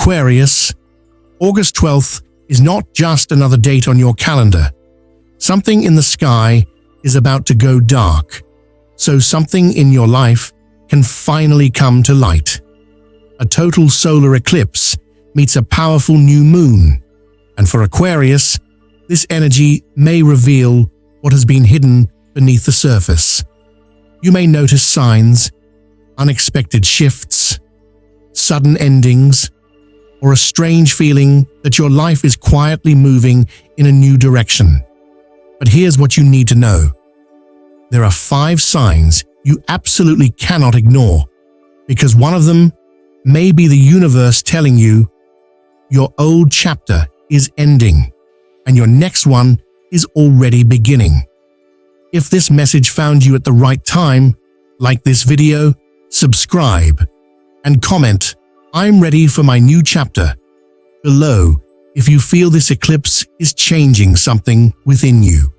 Aquarius, August 12th is not just another date on your calendar. Something in the sky is about to go dark, so something in your life can finally come to light. A total solar eclipse meets a powerful new moon, and for Aquarius, this energy may reveal what has been hidden beneath the surface. You may notice signs, unexpected shifts, sudden endings, or a strange feeling that your life is quietly moving in a new direction. But here's what you need to know. There are 5 signs you absolutely cannot ignore, because one of them may be the universe telling you your old chapter is ending and your next one is already beginning. If this message found you at the right time, like this video, subscribe, and comment, "I'm ready for my new chapter," below if you feel this eclipse is changing something within you.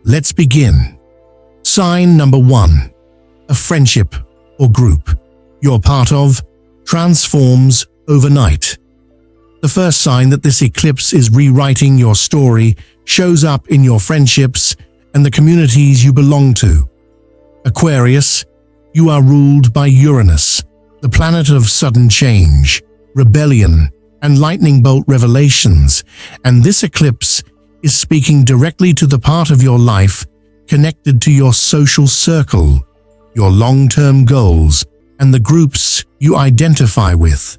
Let's begin. Sign number 1. A friendship or group you're part of transforms overnight. The first sign that this eclipse is rewriting your story shows up in your friendships and the communities you belong to. Aquarius, you are ruled by Uranus, the planet of sudden change, rebellion, and lightning bolt revelations, and this eclipse is speaking directly to the part of your life connected to your social circle, your long-term goals, and the groups you identify with.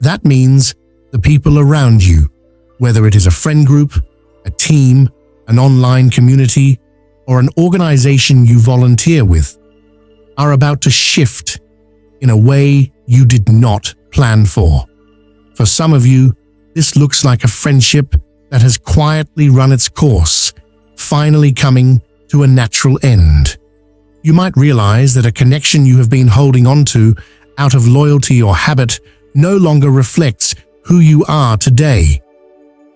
That means the people around you, whether it is a friend group, a team, an online community, or an organization you volunteer with, are about to shift in a way you did not plan for. For some of you, this looks like a friendship that has quietly run its course, finally coming to a natural end. You might realize that a connection you have been holding on to out of loyalty or habit no longer reflects who you are today.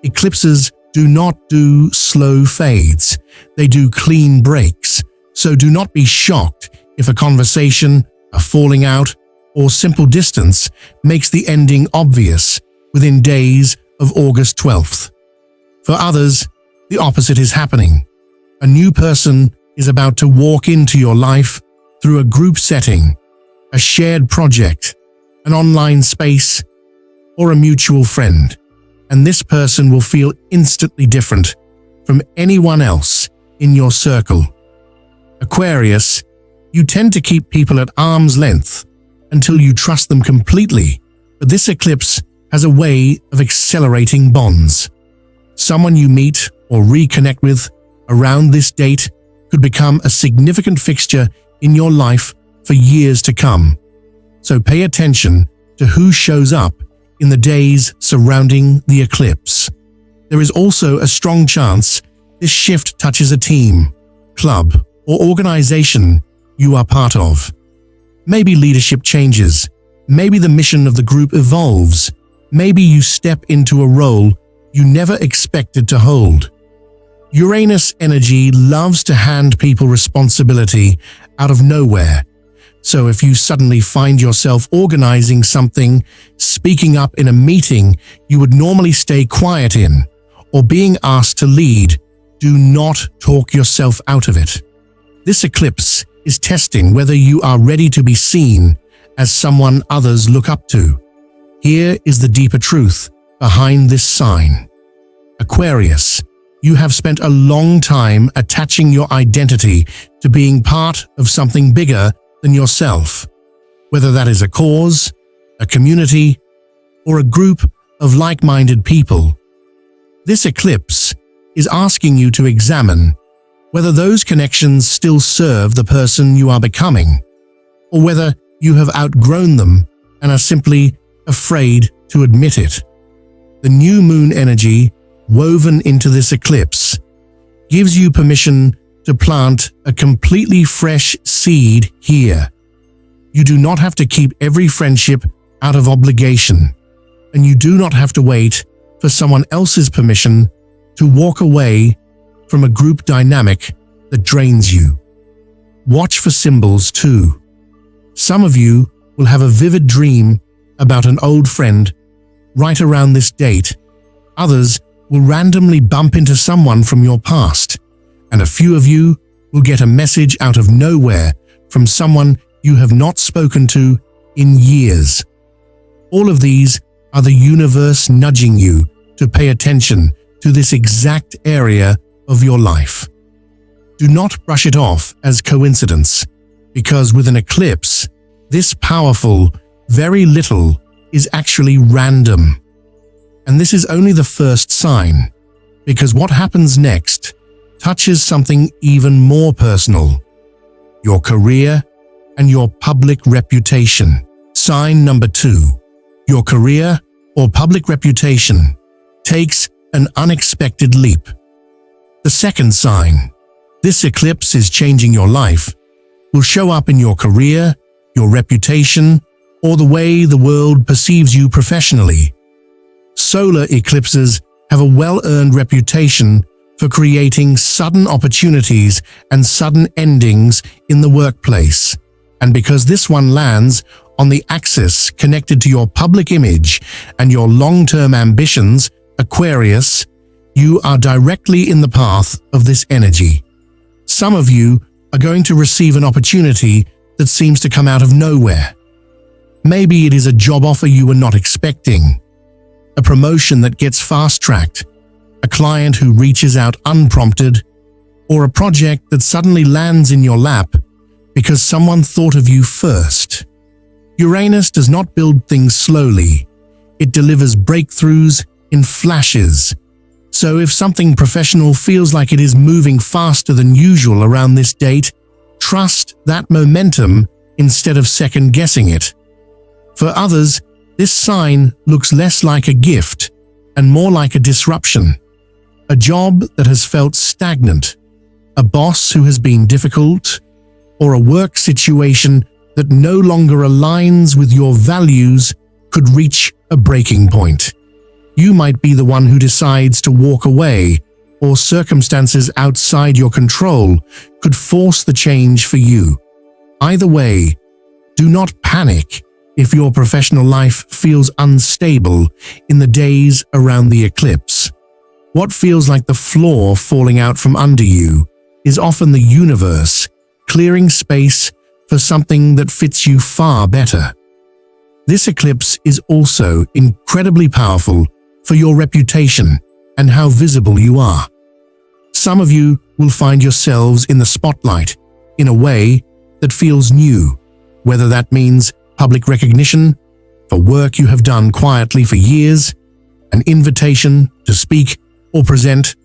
Eclipses do not do slow fades, they do clean breaks, so do not be shocked if a conversation, a falling out, or simple distance makes the ending obvious within days of August 12th. For others, the opposite is happening. A new person is about to walk into your life through a group setting, a shared project, an online space, or a mutual friend, and this person will feel instantly different from anyone else in your circle. Aquarius, you tend to keep people at arm's length until you trust them completely, but this eclipse has a way of accelerating bonds. Someone you meet or reconnect with around this date could become a significant fixture in your life for years to come. So pay attention to who shows up in the days surrounding the eclipse. There is also a strong chance this shift touches a team, club, or organization you are part of. Maybe leadership changes, maybe the mission of the group evolves, maybe you step into a role you never expected to hold. Uranus energy loves to hand people responsibility out of nowhere. So if you suddenly find yourself organizing something, speaking up in a meeting you would normally stay quiet in, or being asked to lead, do not talk yourself out of it. This eclipse is testing whether you are ready to be seen as someone others look up to. Here is the deeper truth behind this sign. Aquarius, you have spent a long time attaching your identity to being part of something bigger than yourself, whether that is a cause, a community, or a group of like-minded people. This eclipse is asking you to examine whether those connections still serve the person you are becoming, or whether you have outgrown them and are simply afraid to admit it. The new moon energy woven into this eclipse gives you permission to plant a completely fresh seed here. You do not have to keep every friendship out of obligation, and you do not have to wait for someone else's permission to walk away from a group dynamic that drains you. Watch for symbols too. Some of you will have a vivid dream about an old friend right around this date, others will randomly bump into someone from your past, and a few of you will get a message out of nowhere from someone you have not spoken to in years. All of these are the universe nudging you to pay attention to this exact area of your life. Do not brush it off as coincidence, because with an eclipse, this powerful, very little is actually random. And this is only the first sign, because what happens next touches something even more personal: your career and your public reputation. Sign number 2. Your career or public reputation takes an unexpected leap. The second sign, this eclipse is changing your life, will show up in your career, your reputation, or the way the world perceives you professionally. Solar eclipses have a well-earned reputation for creating sudden opportunities and sudden endings in the workplace. And because this one lands on the axis connected to your public image and your long-term ambitions, Aquarius, you are directly in the path of this energy. Some of you are going to receive an opportunity that seems to come out of nowhere. Maybe it is a job offer you were not expecting, a promotion that gets fast-tracked, a client who reaches out unprompted, or a project that suddenly lands in your lap because someone thought of you first. Uranus does not build things slowly. It delivers breakthroughs in flashes. So if something professional feels like it is moving faster than usual around this date, trust that momentum instead of second-guessing it. For others, this sign looks less like a gift and more like a disruption. A job that has felt stagnant, a boss who has been difficult, or a work situation that no longer aligns with your values could reach a breaking point. You might be the one who decides to walk away, or circumstances outside your control could force the change for you. Either way, do not panic if your professional life feels unstable in the days around the eclipse. What feels like the floor falling out from under you is often the universe clearing space for something that fits you far better. This eclipse is also incredibly powerful for your reputation and how visible you are. Some of you will find yourselves in the spotlight in a way that feels new, whether that means public recognition for work you have done quietly for years, an invitation to speak or present,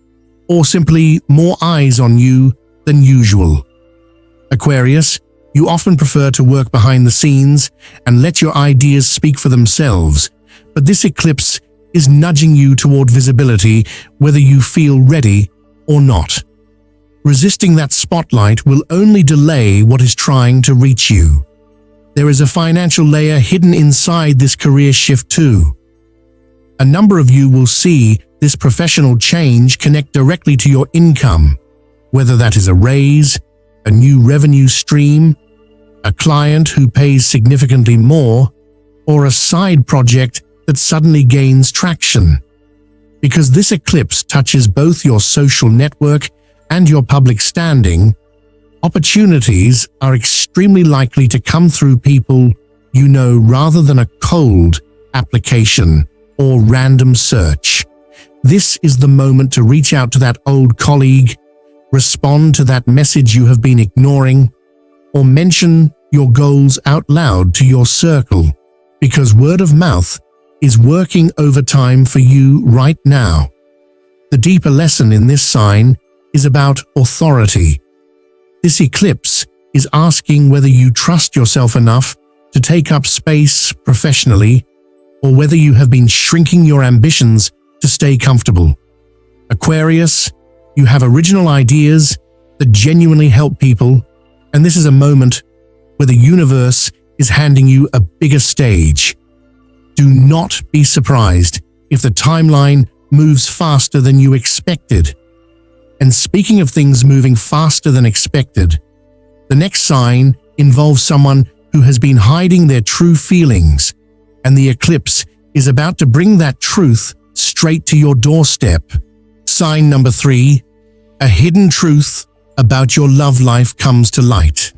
or simply more eyes on you than usual. Aquarius, you often prefer to work behind the scenes and let your ideas speak for themselves, but this eclipse is nudging you toward visibility whether you feel ready or not. Resisting that spotlight will only delay what is trying to reach you. There is a financial layer hidden inside this career shift too. A number of you will see this professional change connect directly to your income, whether that is a raise, a new revenue stream, a client who pays significantly more, or a side project that suddenly gains traction. Because this eclipse touches both your social network and your public standing, opportunities are extremely likely to come through people you know rather than a cold application or random search. This is the moment to reach out to that old colleague, respond to that message you have been ignoring, or mention your goals out loud to your circle, because word of mouth is working overtime for you right now. The deeper lesson in this sign is about authority. This eclipse is asking whether you trust yourself enough to take up space professionally, or whether you have been shrinking your ambitions to stay comfortable. Aquarius, you have original ideas that genuinely help people, and this is a moment where the universe is handing you a bigger stage. Do not be surprised if the timeline moves faster than you expected. And speaking of things moving faster than expected, the next sign involves someone who has been hiding their true feelings, and the eclipse is about to bring that truth straight to your doorstep. Sign number 3, a hidden truth about your love life comes to light.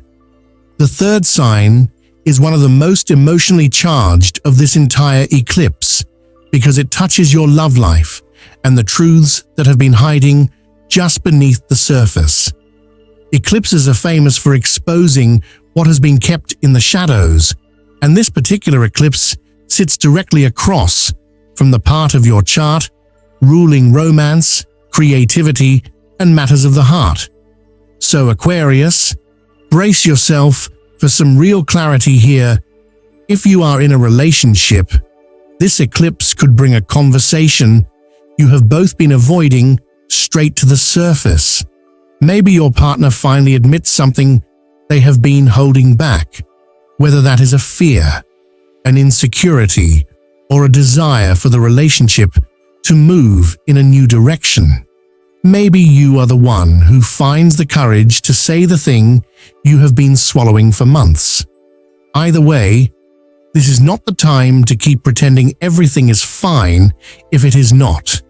The third sign is one of the most emotionally charged of this entire eclipse because it touches your love life and the truths that have been hiding just beneath the surface. Eclipses are famous for exposing what has been kept in the shadows, and this particular eclipse sits directly across from the part of your chart ruling romance, creativity, and matters of the heart. So Aquarius, brace yourself for some real clarity here. If you are in a relationship, this eclipse could bring a conversation you have both been avoiding straight to the surface. Maybe your partner finally admits something they have been holding back, whether that is a fear, an insecurity, or a desire for the relationship to move in a new direction. Maybe you are the one who finds the courage to say the thing you have been swallowing for months. Either way, this is not the time to keep pretending everything is fine if it is not.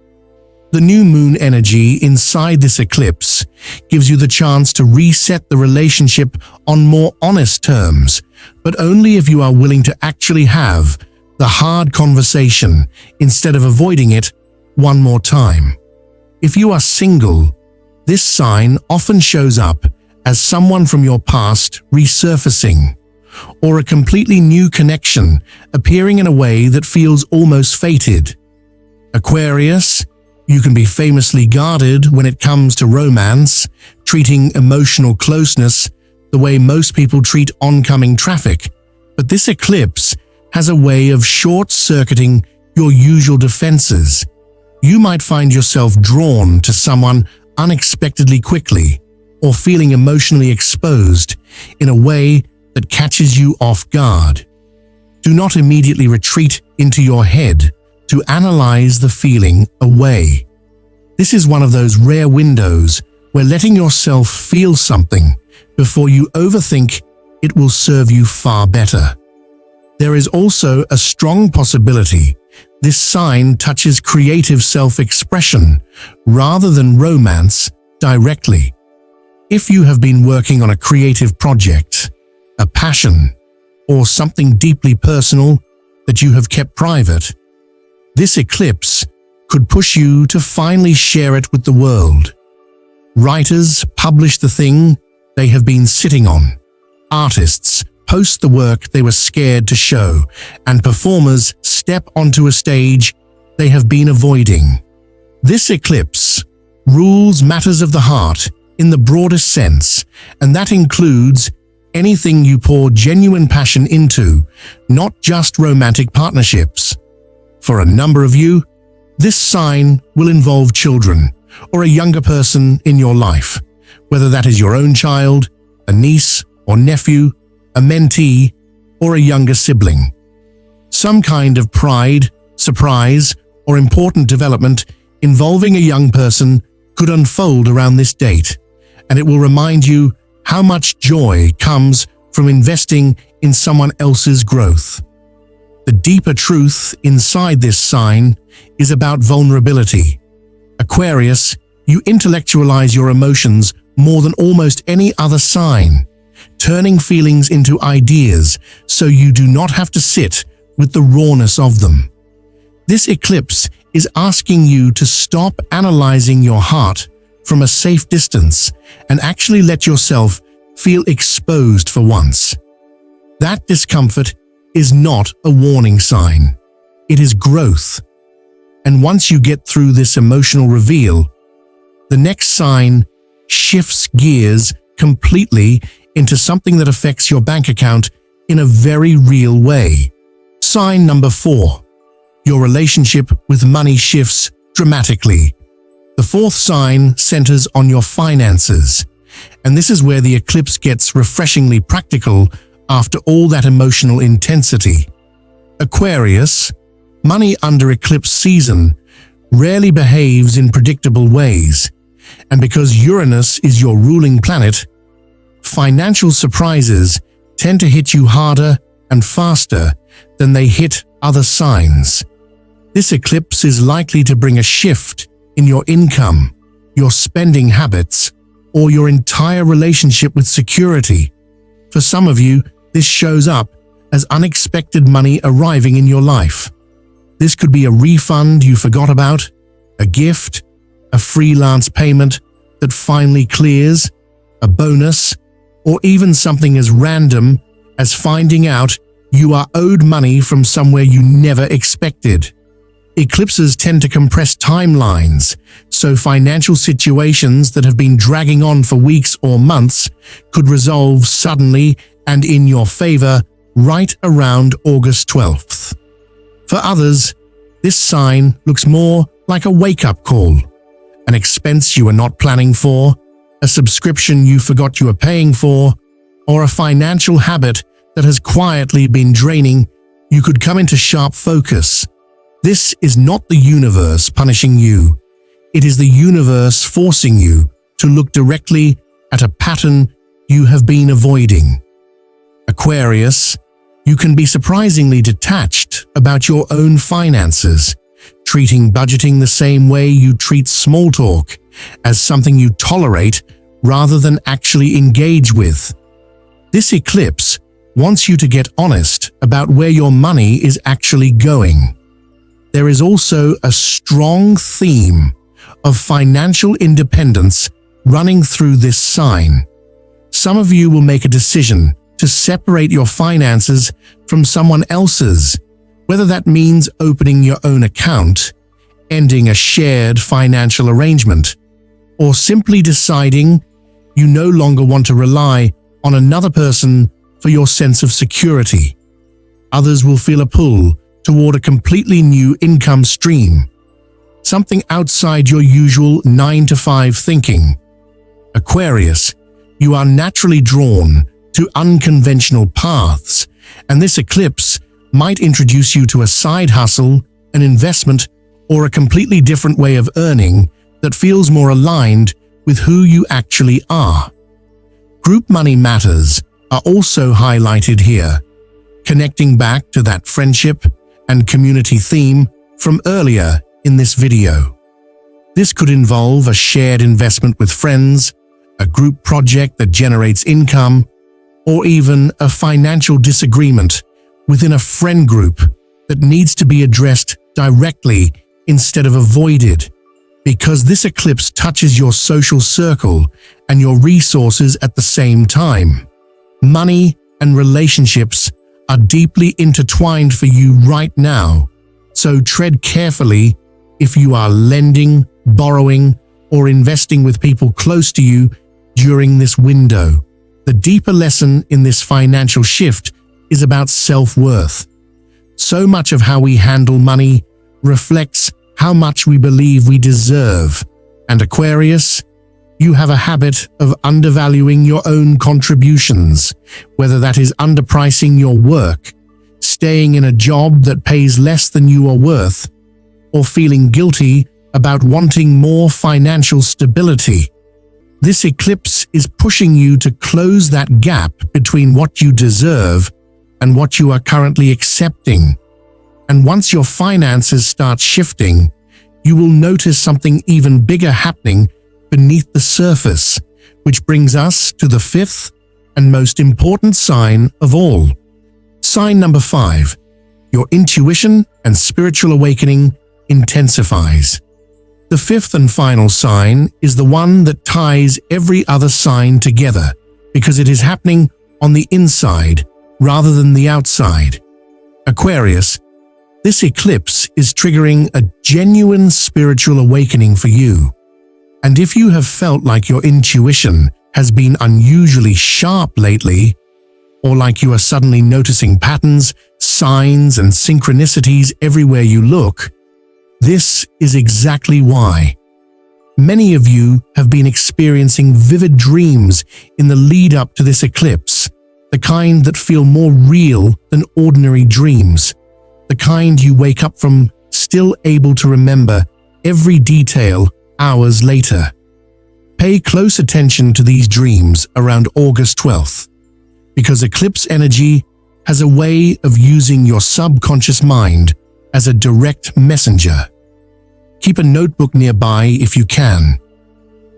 The new moon energy inside this eclipse gives you the chance to reset the relationship on more honest terms, but only if you are willing to actually have the hard conversation instead of avoiding it one more time. If you are single, this sign often shows up as someone from your past resurfacing, or a completely new connection appearing in a way that feels almost fated. Aquarius, you can be famously guarded when it comes to romance, treating emotional closeness the way most people treat oncoming traffic, but this eclipse has a way of short-circuiting your usual defenses. You might find yourself drawn to someone unexpectedly quickly, or feeling emotionally exposed in a way that catches you off guard. Do not immediately retreat into your head to analyze the feeling away. This is one of those rare windows where letting yourself feel something before you overthink it will serve you far better. There is also a strong possibility this sign touches creative self-expression rather than romance directly. If you have been working on a creative project, a passion, or something deeply personal that you have kept private, this eclipse could push you to finally share it with the world. Writers publish the thing they have been sitting on. Artists post the work they were scared to show, and performers step onto a stage they have been avoiding. This eclipse rules matters of the heart in the broadest sense, and that includes anything you pour genuine passion into, not just romantic partnerships. For a number of you, this sign will involve children or a younger person in your life, whether that is your own child, a niece or nephew, a mentee, or a younger sibling. Some kind of pride, surprise, or important development involving a young person could unfold around this date, and it will remind you how much joy comes from investing in someone else's growth. The deeper truth inside this sign is about vulnerability. Aquarius, you intellectualize your emotions more than almost any other sign, turning feelings into ideas so you do not have to sit with the rawness of them. This eclipse is asking you to stop analyzing your heart from a safe distance and actually let yourself feel exposed for once. That discomfort is not a warning sign. It is growth. And once you get through this emotional reveal, the next sign shifts gears completely into something that affects your bank account in a very real way. Sign number 4. Your relationship with money shifts dramatically. The fourth sign centers on your finances, and this is where the eclipse gets refreshingly practical after all that emotional intensity. Aquarius, money under eclipse season rarely behaves in predictable ways, and because Uranus is your ruling planet, financial surprises tend to hit you harder and faster than they hit other signs. This eclipse is likely to bring a shift in your income, your spending habits, or your entire relationship with security. For some of you, this shows up as unexpected money arriving in your life. This could be a refund you forgot about, a gift, a freelance payment that finally clears, a bonus, or even something as random as finding out you are owed money from somewhere you never expected. Eclipses tend to compress timelines, so financial situations that have been dragging on for weeks or months could resolve suddenly and in your favor right around August 12th. For others, this sign looks more like a wake-up call, an expense you were not planning for, a subscription you forgot you were paying for, or a financial habit that has quietly been draining. You could come into sharp focus. This is not the universe punishing you. It is the universe forcing you to look directly at a pattern you have been avoiding. Aquarius, you can be surprisingly detached about your own finances, treating budgeting the same way you treat small talk, as something you tolerate rather than actually engage with. This eclipse wants you to get honest about where your money is actually going. There is also a strong theme of financial independence running through this sign. Some of you will make a decision to separate your finances from someone else's, whether that means opening your own account, ending a shared financial arrangement, or simply deciding you no longer want to rely on another person for your sense of security. Others will feel a pull toward a completely new income stream, something outside your usual 9-to-5 thinking. Aquarius, you are naturally drawn to unconventional paths, and this eclipse might introduce you to a side hustle, an investment, or a completely different way of earning that feels more aligned with who you actually are. Group money matters are also highlighted here, connecting back to that friendship and community theme from earlier in this video. This could involve a shared investment with friends, a group project that generates income, or even a financial disagreement within a friend group that needs to be addressed directly instead of avoided, because this eclipse touches your social circle and your resources at the same time. Money and relationships are deeply intertwined for you right now, so tread carefully if you are lending, borrowing, or investing with people close to you during this window. The deeper lesson in this financial shift is about self-worth. So much of how we handle money reflects how much we believe we deserve. And Aquarius, you have a habit of undervaluing your own contributions, whether that is underpricing your work, staying in a job that pays less than you are worth, or feeling guilty about wanting more financial stability. This eclipse is pushing you to close that gap between what you deserve and what you are currently accepting. And once your finances start shifting, you will notice something even bigger happening beneath the surface, which brings us to the fifth and most important sign of all. Sign number 5. Your intuition and spiritual awakening intensifies. The fifth and final sign is the one that ties every other sign together because it is happening on the inside rather than the outside. Aquarius, this eclipse is triggering a genuine spiritual awakening for you. And if you have felt like your intuition has been unusually sharp lately, or like you are suddenly noticing patterns, signs, and synchronicities everywhere you look, this is exactly why. Many of you have been experiencing vivid dreams in the lead up to this eclipse, the kind that feel more real than ordinary dreams, the kind you wake up from still able to remember every detail hours later. Pay close attention to these dreams around August 12th, because eclipse energy has a way of using your subconscious mind as a direct messenger. Keep a notebook nearby if you can,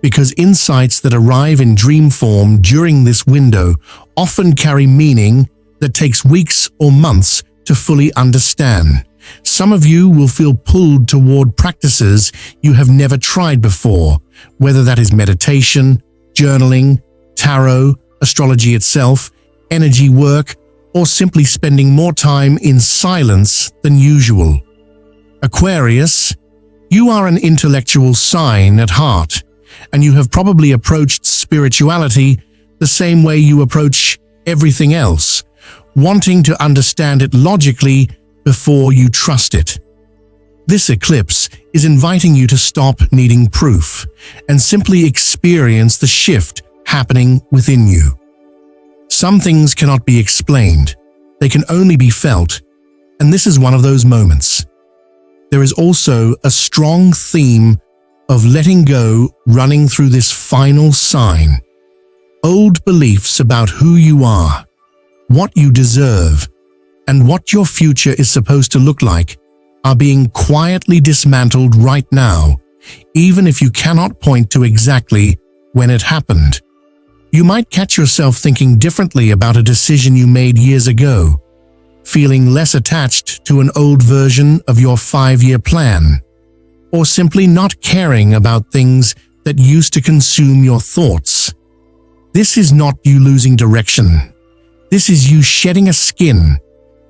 because insights that arrive in dream form during this window often carry meaning that takes weeks or months to fully understand. Some of you will feel pulled toward practices you have never tried before, whether that is meditation, journaling, tarot, astrology itself, energy work, or simply spending more time in silence than usual. Aquarius, you are an intellectual sign at heart, and you have probably approached spirituality the same way you approach everything else, wanting to understand it logically before you trust it. This eclipse is inviting you to stop needing proof and simply experience the shift happening within you. Some things cannot be explained, they can only be felt, and this is one of those moments. There is also a strong theme of letting go running through this final sign. Old beliefs about who you are, what you deserve, and what your future is supposed to look like are being quietly dismantled right now, even if you cannot point to exactly when it happened. You might catch yourself thinking differently about a decision you made years ago, feeling less attached to an old version of your 5-year plan, or simply not caring about things that used to consume your thoughts. This is not you losing direction. This is you shedding a skin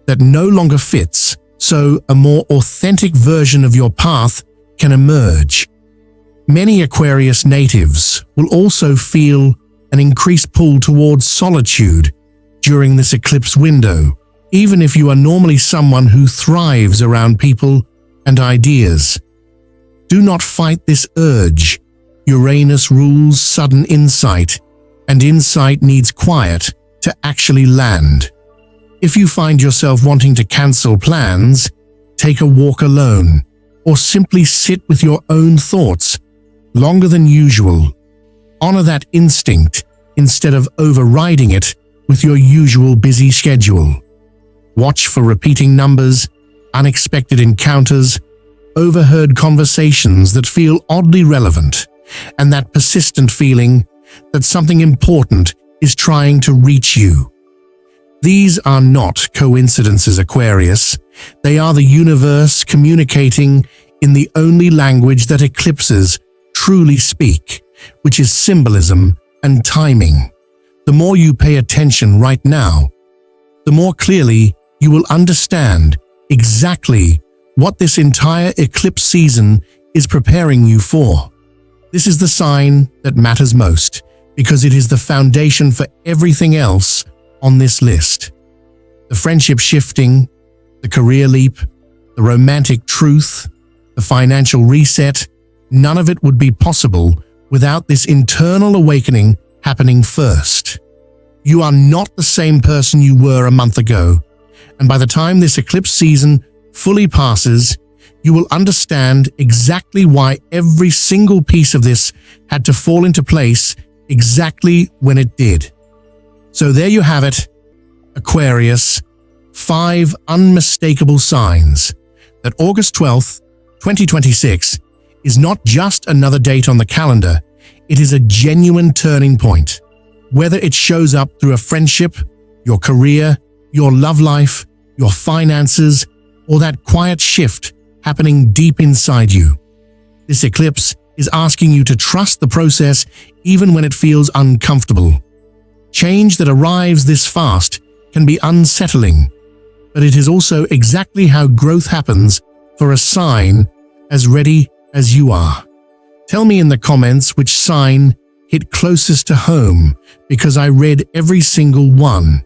that no longer fits, so a more authentic version of your path can emerge. Many Aquarius natives will also feel an increased pull towards solitude during this eclipse window, even if you are normally someone who thrives around people and ideas. Do not fight this urge. Uranus rules sudden insight, and insight needs quiet to actually land. If you find yourself wanting to cancel plans, take a walk alone, or simply sit with your own thoughts longer than usual. Honor that instinct instead of overriding it with your usual busy schedule. Watch for repeating numbers, unexpected encounters, overheard conversations that feel oddly relevant, and that persistent feeling that something important is trying to reach you. These are not coincidences, Aquarius. They are the universe communicating in the only language that eclipses truly speak, which is symbolism and timing. The more you pay attention right now, the more clearly you will understand exactly what this entire eclipse season is preparing you for. This is the sign that matters most, because it is the foundation for everything else on this list. The friendship shifting, the career leap, the romantic truth, the financial reset, none of it would be possible without this internal awakening happening first. You are not the same person you were a month ago, and by the time this eclipse season fully passes, you will understand exactly why every single piece of this had to fall into place exactly when it did. So there you have it, Aquarius, 5 unmistakable signs that August 12th, 2026 is not just another date on the calendar, it is a genuine turning point. Whether it shows up through a friendship, your career, your love life, your finances, or that quiet shift happening deep inside you. This eclipse is asking you to trust the process even when it feels uncomfortable. Change that arrives this fast can be unsettling, but it is also exactly how growth happens for a sign as ready as you are. Tell me in the comments which sign hit closest to home, because I read every single one.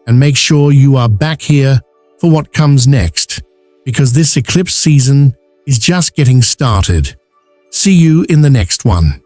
And make sure you are back here for what comes next, because this eclipse season is just getting started. See you in the next one.